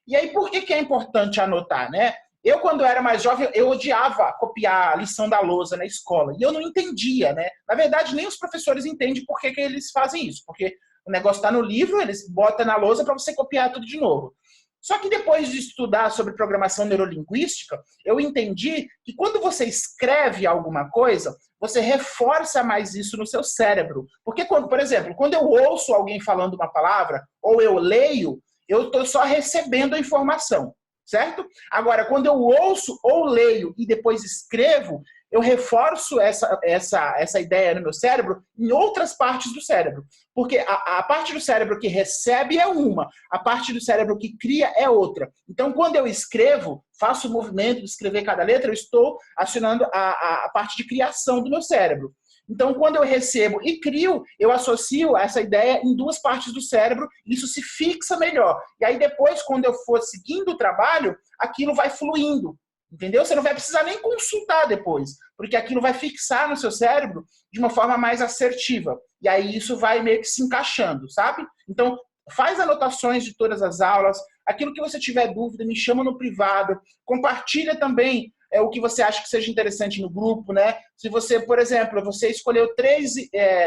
E aí, por que é importante anotar, né? Eu, quando era mais jovem, eu odiava copiar a lição da lousa na escola. E eu não entendia, né? Na verdade, nem os professores entendem por que eles fazem isso. Porque o negócio está no livro, eles botam na lousa para você copiar tudo de novo. Só que depois de estudar sobre programação neurolinguística, eu entendi que quando você escreve alguma coisa, você reforça mais isso no seu cérebro. Porque, por exemplo, quando eu ouço alguém falando uma palavra, ou eu leio, eu estou só recebendo a informação, certo? Agora, quando eu ouço ou leio e depois escrevo, eu reforço essa ideia no meu cérebro em outras partes do cérebro. Porque a parte do cérebro que recebe é uma, a parte do cérebro que cria é outra. Então, quando eu escrevo, faço o movimento de escrever cada letra, eu estou acionando a parte de criação do meu cérebro. Então, quando eu recebo e crio, eu associo essa ideia em duas partes do cérebro, isso se fixa melhor. E aí depois, quando eu for seguindo o trabalho, aquilo vai fluindo. Entendeu? Você não vai precisar nem consultar depois, porque aquilo vai fixar no seu cérebro de uma forma mais assertiva. E aí isso vai meio que se encaixando, sabe? Então, faz anotações de todas as aulas. Aquilo que você tiver dúvida, me chama no privado. Compartilha também o que você acha que seja interessante no grupo, né? Se você, por exemplo, você escolheu 3...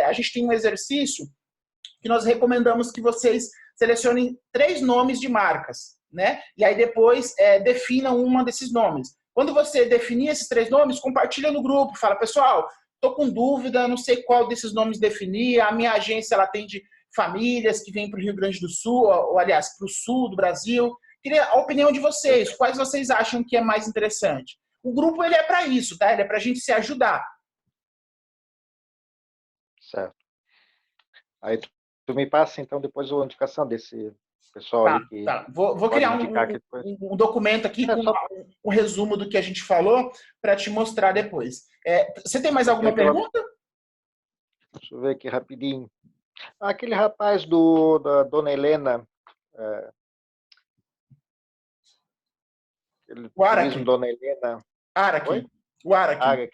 a gente tem um exercício que nós recomendamos que vocês selecionem 3 nomes de marcas, né? E aí depois definam uma desses nomes. Quando você definir esses 3 nomes, compartilha no grupo, fala, pessoal, estou com dúvida, não sei qual desses nomes definir, a minha agência ela atende famílias que vêm para o Rio Grande do Sul, ou aliás, para o sul do Brasil. Queria a opinião de vocês, quais vocês acham que é mais interessante? O grupo ele é para isso, tá? Ele é para a gente se ajudar. Certo. Aí Tu me passa, então, depois a indicação desse pessoal Tá, aí que tá. Vou pode criar indicar aqui depois. um documento aqui É com só um resumo do que a gente falou para te mostrar depois. Você tem mais porque alguma aquela. pergunta? Deixa eu ver aqui rapidinho. Aquele rapaz da Dona Helena, é, aquele O turismo Araque. Dona Helena. Araque. Oi? O Araque.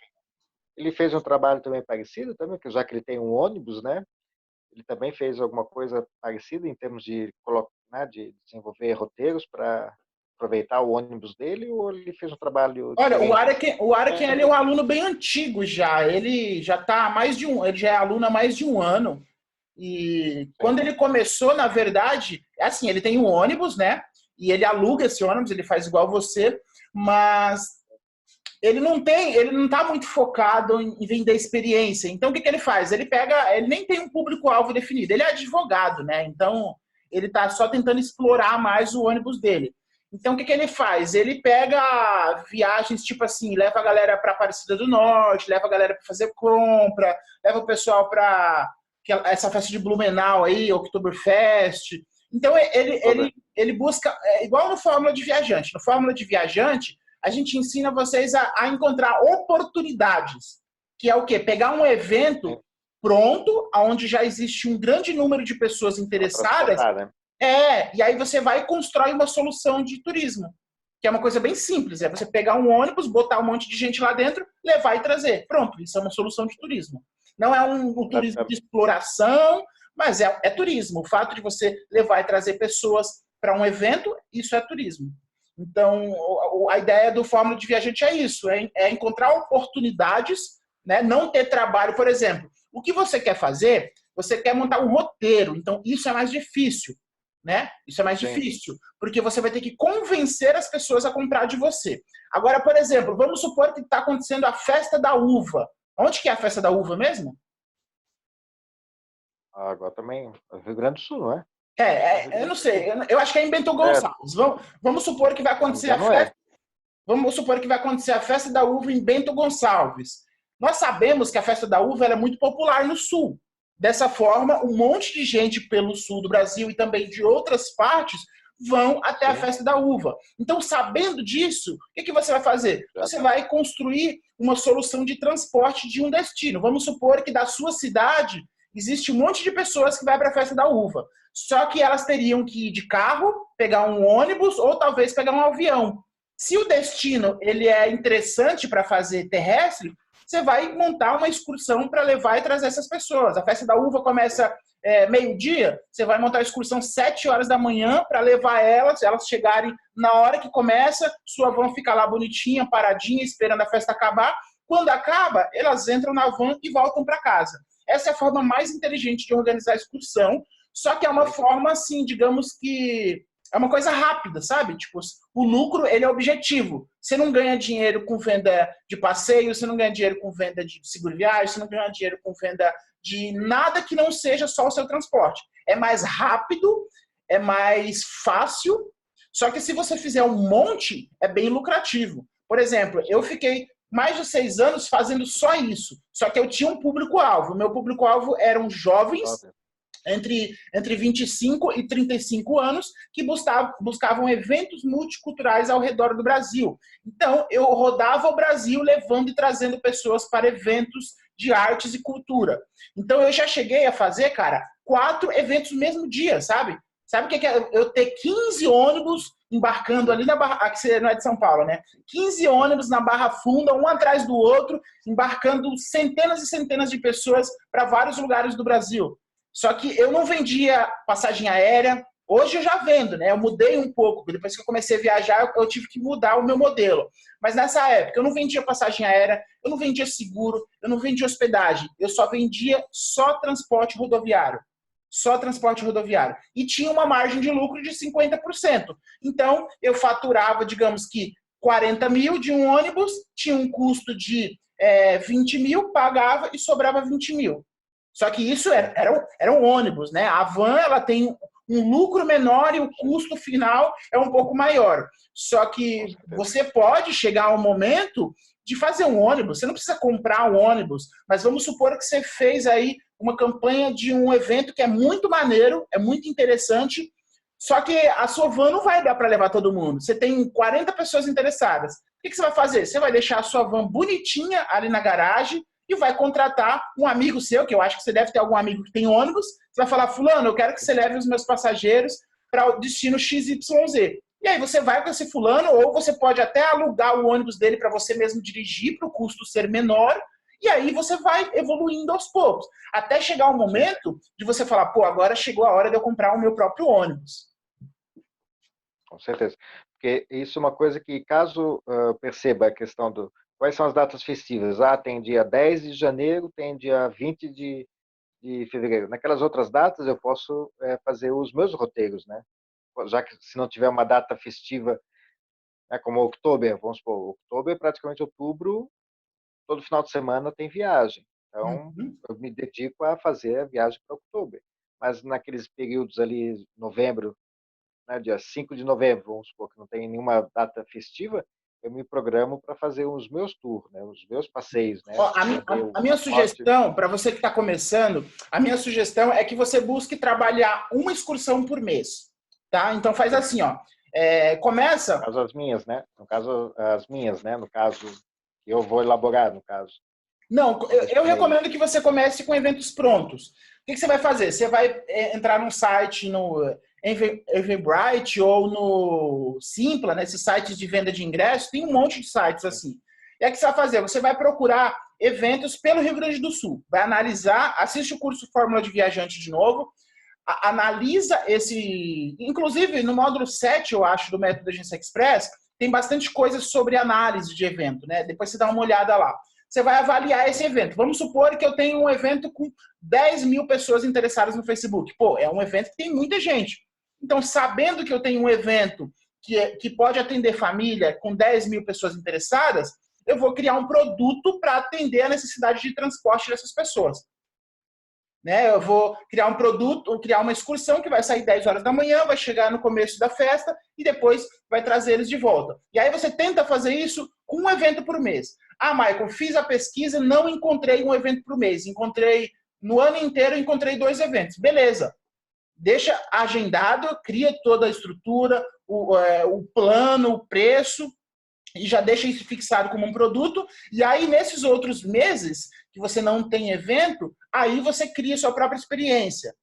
Ele fez um trabalho também parecido, também, já que ele tem um ônibus, né? Ele também fez alguma coisa parecida em termos de, né, de desenvolver roteiros para aproveitar o ônibus dele, ou ele fez um trabalho Olha, diferente assim? O Araque ele é um aluno bem antigo já. Ele já está há mais de um, ele já é aluno há mais de um ano. E Sim. quando ele começou, na verdade, é assim, ele tem um ônibus, né? E ele aluga esse ônibus, ele faz igual você, mas ele não está muito focado em vender experiência. Então, o que ele faz? Ele nem tem um público-alvo definido, ele é advogado, né? Então, ele está só tentando explorar mais o ônibus dele. Então, o que ele faz? Ele pega viagens, tipo assim, leva a galera para Aparecida do Norte, leva a galera para fazer compra, leva o pessoal para essa festa de Blumenau aí, Oktoberfest. Então, ele busca, igual no Fórmula de Viajante. No Fórmula de Viajante, a gente ensina vocês a encontrar oportunidades, que é o quê? Pegar um evento pronto, onde já existe um grande número de pessoas Para interessadas, transportar, né? e aí você vai e constrói uma solução de turismo, que é uma coisa bem simples, é você pegar um ônibus, botar um monte de gente lá dentro, levar e trazer. Pronto, isso é uma solução de turismo. Não é um turismo de exploração, mas é turismo. O fato de você levar e trazer pessoas para um evento, isso é turismo. Então, a ideia do Fórmula de Viajante é isso, é encontrar oportunidades, né? Não ter trabalho. Por exemplo, o que você quer fazer? Você quer montar um roteiro, então isso é mais difícil, né? Isso é mais Sim. difícil, porque você vai ter que convencer as pessoas a comprar de você. Agora, por exemplo, vamos supor que está acontecendo a festa da uva. Onde que é a festa da uva mesmo? Agora também, Rio Grande do Sul, não é? Eu não sei, eu acho que é em Bento Gonçalves. Vamos supor que vai Se não me acontecer a engano, é. festa. Vamos supor que vai acontecer a festa da uva em Bento Gonçalves. Nós sabemos que a festa da uva é muito popular no sul. Dessa forma, um monte de gente pelo sul do Brasil e também de outras partes vão até a festa da uva. Então, sabendo disso, o que você vai fazer? Você vai construir uma solução de transporte de um destino. Vamos supor que da sua cidade existe um monte de pessoas que vai para a festa da uva. Só que elas teriam que ir de carro, pegar um ônibus ou talvez pegar um avião. Se o destino ele é interessante para fazer terrestre, você vai montar uma excursão para levar e trazer essas pessoas. A festa da uva começa meio-dia, você vai montar a excursão 7 horas da manhã para levar elas chegarem na hora que começa, sua van fica lá bonitinha, paradinha, esperando a festa acabar. Quando acaba, elas entram na van e voltam para casa. Essa é a forma mais inteligente de organizar a excursão, só que é uma forma, assim, digamos que é uma coisa rápida, sabe? Tipo, o lucro, ele é objetivo. Você não ganha dinheiro com venda de passeio, você não ganha dinheiro com venda de seguro viagem, você não ganha dinheiro com venda de nada que não seja só o seu transporte. É mais rápido, é mais fácil, só que se você fizer um monte, é bem lucrativo. Por exemplo, eu fiquei mais de 6 anos fazendo só isso, só que eu tinha um público-alvo. Meu público-alvo eram jovens entre 25 e 35 anos que buscavam eventos multiculturais ao redor do Brasil. Então, eu rodava o Brasil levando e trazendo pessoas para eventos de artes e cultura. Então, eu já cheguei a fazer, cara, 4 eventos no mesmo dia, sabe? Sabe o que é eu ter 15 ônibus embarcando ali na Barra... Aqui você não é de São Paulo, né? 15 ônibus na Barra Funda, um atrás do outro, embarcando centenas e centenas de pessoas para vários lugares do Brasil. Só que eu não vendia passagem aérea. Hoje eu já vendo, né? Eu mudei um pouco. Depois que eu comecei a viajar, eu tive que mudar o meu modelo. Mas nessa época, eu não vendia passagem aérea, eu não vendia seguro, eu não vendia hospedagem. Eu só vendia transporte rodoviário. Só transporte rodoviário. E tinha uma margem de lucro de 50%. Então, eu faturava, digamos que 40 mil de um ônibus, tinha um custo de 20 mil, pagava e sobrava 20 mil. Só que isso era um ônibus, né? A van ela tem um lucro menor e o custo final é um pouco maior. Só que você pode chegar a um momento de fazer um ônibus. Você não precisa comprar um ônibus, mas vamos supor que você fez aí uma campanha de um evento que é muito maneiro, é muito interessante, só que a sua van não vai dar para levar todo mundo. Você tem 40 pessoas interessadas. O que você vai fazer? Você vai deixar a sua van bonitinha ali na garagem e vai contratar um amigo seu, que eu acho que você deve ter algum amigo que tem ônibus. Você vai falar, fulano, eu quero que você leve os meus passageiros para o destino XYZ. E aí você vai com esse fulano, ou você pode até alugar o ônibus dele para você mesmo dirigir, para o custo ser menor, e aí você vai evoluindo aos poucos, até chegar o momento de você falar, pô, agora chegou a hora de eu comprar o meu próprio ônibus. Com certeza. Porque isso é uma coisa que, caso perceba a questão do quais são as datas festivas, tem dia 10 de janeiro, tem dia 20 de fevereiro. Naquelas outras datas eu posso fazer os meus roteiros, né? Já que se não tiver uma data festiva, como outubro, vamos supor, outubro é praticamente outubro, todo final de semana tem viagem. Então, eu me dedico a fazer a viagem para outubro. Mas naqueles períodos ali, novembro, né, dia 5 de novembro, vamos supor que não tem nenhuma data festiva, eu me programo para fazer os meus tours, né, os meus passeios. Né, Ó, a minha sugestão, para você que está começando, a minha sugestão é que você busque trabalhar uma excursão por mês. Tá? Então faz assim, ó. Começa. No caso, as minhas, né? No caso, as minhas, né? No caso, eu vou elaborar, no caso. Não, eu recomendo que você comece com eventos prontos. O que você vai fazer? Você vai entrar num site no Eventbrite ou no Simpla, nesses sites de venda de ingressos, tem um monte de sites assim. E aí o que você vai fazer? Você vai procurar eventos pelo Rio Grande do Sul. Vai analisar, assiste o curso Fórmula de Viajante de novo, analisa esse... Inclusive, no módulo 7, eu acho, do Método Agência Express, tem bastante coisa sobre análise de evento, né? Depois você dá uma olhada lá. Você vai avaliar esse evento. Vamos supor que eu tenho um evento com 10 mil pessoas interessadas no Facebook. Pô, é um evento que tem muita gente. Então, sabendo que eu tenho um evento que pode atender família com 10 mil pessoas interessadas, eu vou criar um produto para atender a necessidade de transporte dessas pessoas. Né? Eu vou criar um produto, criar uma excursão que vai sair 10 horas da manhã, vai chegar no começo da festa e depois vai trazer eles de volta. E aí você tenta fazer isso com um evento por mês. Michael, fiz a pesquisa, não encontrei um evento por mês. Encontrei, no ano inteiro, encontrei 2 eventos. Beleza. Deixa agendado, cria toda a estrutura, o plano, o preço, e já deixa isso fixado como um produto. E aí, nesses outros meses que você não tem evento, aí você cria sua própria experiência.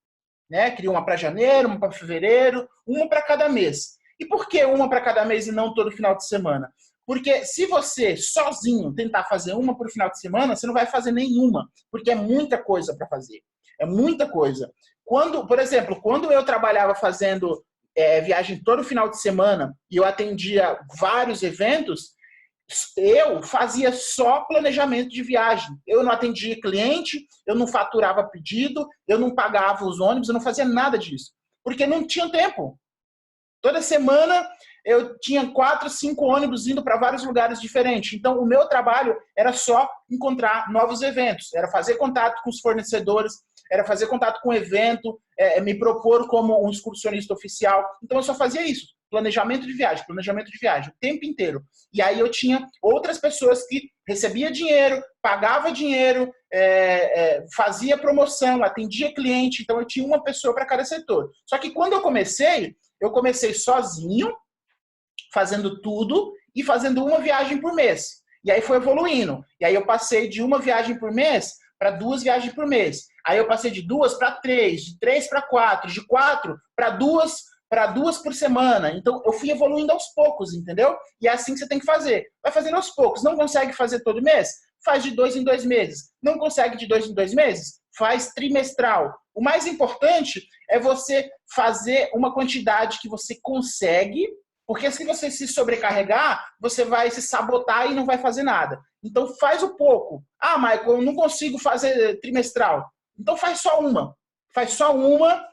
Né? Cria uma para janeiro, uma para fevereiro, uma para cada mês. E por que uma para cada mês e não todo final de semana? Porque se você sozinho tentar fazer uma por final de semana, você não vai fazer nenhuma, porque é muita coisa para fazer. É muita coisa. Por exemplo, quando eu trabalhava fazendo viagem todo final de semana e eu atendia vários eventos, eu fazia só planejamento de viagem. Eu não atendia cliente, eu não faturava pedido, eu não pagava os ônibus, eu não fazia nada disso. Porque não tinha tempo. Toda semana eu tinha 4, 5 ônibus indo para vários lugares diferentes. Então, o meu trabalho era só encontrar novos eventos. Era fazer contato com os fornecedores, era fazer contato com o evento, me propor como um excursionista oficial. Então, eu só fazia isso. Planejamento de viagem, o tempo inteiro. E aí eu tinha outras pessoas que recebia dinheiro, pagava dinheiro, fazia promoção, atendia cliente. Então, eu tinha uma pessoa para cada setor. Só que quando eu comecei sozinho, fazendo tudo e fazendo uma viagem por mês. E aí foi evoluindo. E aí eu passei de uma viagem por mês para 2 viagens por mês. Aí eu passei de 2 para 3, de 3 para 4, de 4 para 2 por semana. Então eu fui evoluindo aos poucos, entendeu? E é assim que você tem que fazer. Vai fazendo aos poucos. Não consegue fazer todo mês? Faz de 2 em 2 meses. Não consegue de 2 em 2 meses? Faz trimestral. O mais importante é você fazer uma quantidade que você consegue, porque se você se sobrecarregar, você vai se sabotar e não vai fazer nada. Então faz o pouco. Michael, eu não consigo fazer trimestral. Então faz só uma. Faz só uma,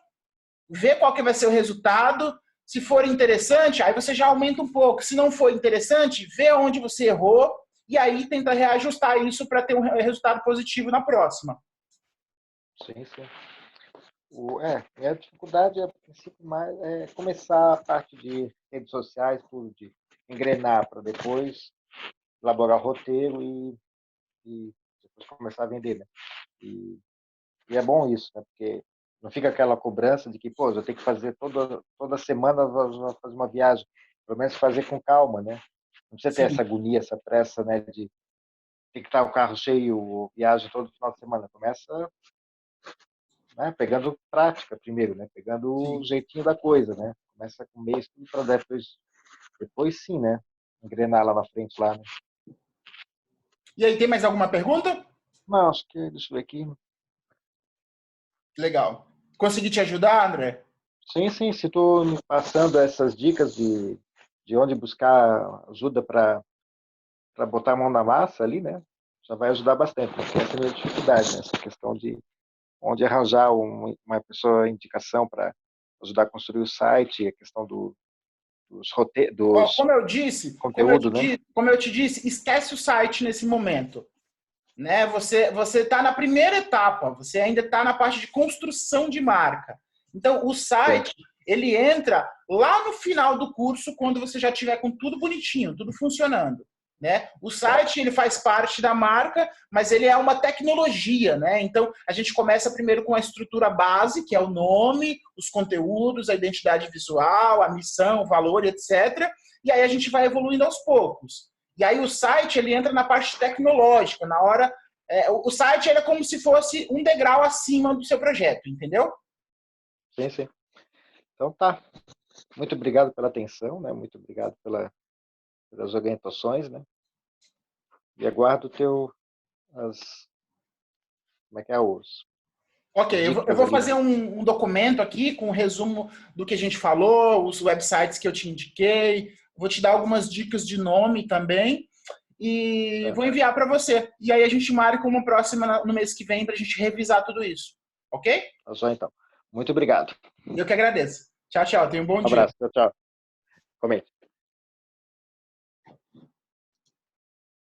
vê qual que vai ser o resultado. Se for interessante, aí você já aumenta um pouco. Se não for interessante, vê onde você errou e aí tenta reajustar isso para ter um resultado positivo na próxima. Sim, sim. A dificuldade, a princípio, mais é começar a parte de redes sociais, tudo, de engrenar, para depois elaborar o roteiro e depois começar a vender, né? E é bom isso, né? Porque não fica aquela cobrança de que, pô, eu tenho que fazer toda semana vou fazer uma viagem. Pelo menos fazer com calma, né? Não precisa ter essa Sim, agonia, essa pressa, né? De ter que estar o carro cheio, viagem todo final de semana. Começa, né, pegando prática primeiro, né? Pegando o sim. jeitinho da coisa, né? Começa com o mês para depois sim, né? Engrenar lá na frente lá, né? E aí, tem mais alguma pergunta? Não, acho que deixa eu ver aqui. Legal. Consegui te ajudar, André? Sim, sim, se tu me passando essas dicas de onde buscar ajuda para botar a mão na massa ali, né? Já vai ajudar bastante, porque essa é a minha dificuldade, né? Essa questão de onde arranjar uma pessoa indicação para ajudar a construir o site, a questão Ó, dos conteúdo, né? como eu te disse, esquece o site nesse momento. Né? Você está na primeira etapa, você ainda está na parte de construção de marca. Então, o Sim, site, ele entra lá no final do curso, quando você já tiver com tudo bonitinho, tudo funcionando. Né? O certo. site ele faz parte da marca, mas ele é uma tecnologia, né? Então a gente começa primeiro com a estrutura base, que é o nome, os conteúdos, a identidade visual, a missão, o valor, etc. E aí a gente vai evoluindo aos poucos. E aí o site ele entra na parte tecnológica, na hora. O site ele é como se fosse um degrau acima do seu projeto, entendeu? Sim, sim. Então tá. Muito obrigado pela atenção, né? Muito obrigado pelas orientações, né? E aguardo as, como é que é, Ok, as eu dicas vou ali, né? fazer um documento aqui com um resumo do que a gente falou, os websites que eu te indiquei, vou te dar algumas dicas de nome também e Tá, vou enviar para você. E aí a gente marca uma próxima no mês que vem para a gente revisar tudo isso. Ok? tá só então. Muito obrigado. Eu que agradeço. Tchau, tchau. Tenha um bom Um dia. abraço. Tchau, tchau. Comente.